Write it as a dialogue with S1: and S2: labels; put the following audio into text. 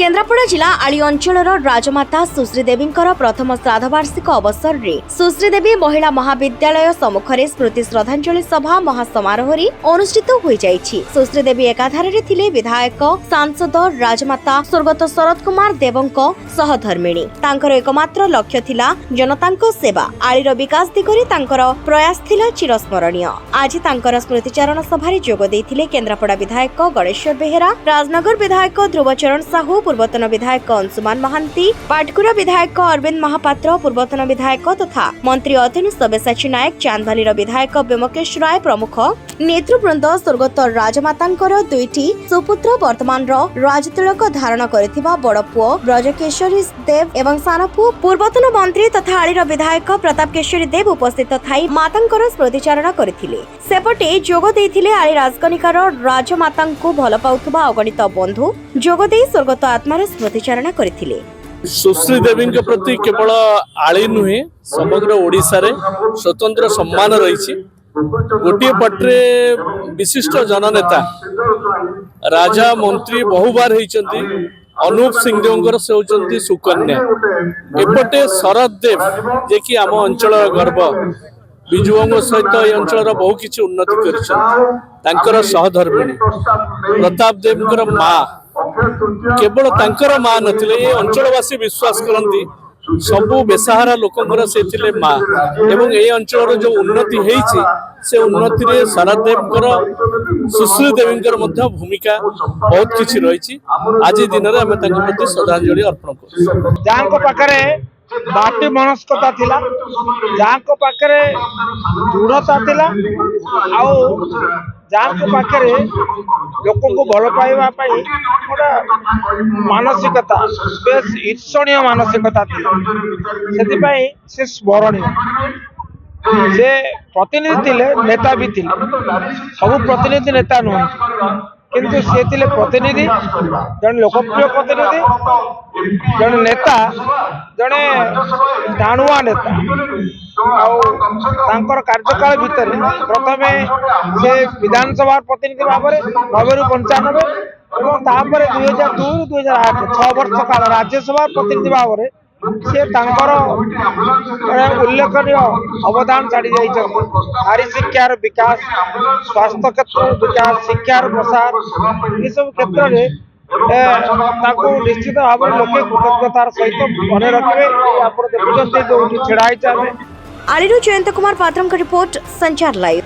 S1: केन्द्रापड़ा जिला आली अंचल राजमाता सुश्री देवी प्रथम श्राद्धवार्षिक अवसर में सुश्री देवी महिला महाविद्यालय सम्मुख में स्मृति श्रद्धांजलि सभा महासमारोह अनुष्ठित हो जाइछि। सुश्री देवी एकाधारे थिले विधायक सांसद राजमाता स्वर्गत शरद कुमार देवंक सहधर्मिणी। तांकर एकमात्र लक्ष्य थिला जनतांको सेवा। आलीर विकास दिगरे तांकर प्रयास थिला चिरस्मरणीय। आज तांकर स्मृतिचारण सभा जोग देइथिले केन्द्रापड़ा विधायक गणेश्वर बेहेरा, राजनगर विधायक ध्रुवचरण साहू, पूर्वतन विधायक अंशुमान महांती, पाटकुरा विधायक अरविंद महापात्र, पूर्वतन विधायक तथा मंत्री अतनु सबेसाची नायक, चांदवाली विधायक व्यमकेश राय प्रमुख नेतृवृंद स्वर्गत राजमातांकर दुईटी सुपुत्र वर्तमान राजतिलक धारण करथिबा बड़ पुओ ब्रजकेशरी देव एवं सानो पुओ पूर्वतन मंत्री तथा आलीर विधायक प्रताप केशरी देव उपस्थित थाई मातांकर स्मृतिचारण करथिले। सेपटे जोग देइथिले आली राजकनिकार राजमातांको भल पाउथबा अगणित बंधु जोग देइ स्वर्गत आत्मार स्मृतिचारण करथिले।
S2: सुश्री देवी के प्रति केवल आली नुहे समग्र ओडिशा रे स्वतंत्र सम्मान रही। गोटे पट्रे विशिष्ट जननेता राजा मंत्री बहुबार होती अनूप सिंहदेव से होती सुकन्या, एपटे शरद देव जे कि आम अंचल गर्व विजुओं सहित ये अंचल बहु किसी उन्नति कर सहधर्मिणी प्रताप देव माँ केवल तांकर माँ नथिले ये अंचलवासी विश्वास करती सबु बेसहारा लोकंकर से थिले माँ एवं ए अंचल जो उन्नति होईछि से उन्नति रे शरददेवकर सुश्री देवींकर मध्य भूमिका बहुत किछि रहिछि। आज दिन रे हम तांको प्रति श्रद्धांजलि अर्पण करू।
S3: जांको पाखरे बाटी मनस्कता थिला, जांको पाखरे दृढ़ता थिला, आउ जांको पाखरे लोक को भल पाइबा पई गोटा मानसिकता बेस ईर्षणीय मानसिकता थिला। सेति पई से स्मरणीय। से प्रतिनिधि थिले, नेता भी थिले। सब प्रतिनिधि नेता नुह किंतु से थिले प्रतिनिधि, जन लोकप्रिय प्रतिनिधि, जन नेता, जने दाणुआ नेता। आउर कार्यकाल भितर प्रथमे से विधानसभा प्रतिनिधि भाव में 90 रु 95 और 2002 2008 6 वर्ष काल राज्यसभा प्रतिनिधि भाव में से उल्लेखनीय अवदान छाड़ी नारी शिक्षार विकास, स्वास्थ्य क्षेत्र विकास, शिक्षार प्रसार ये सब क्षेत्र में निश्चित भाव में लोके कृतज्ञतार सहित मन रखे। आप देखुं जो छेड़ा
S1: आलीर जयंत कुमार पात्रम का रिपोर्ट संचार लाइव।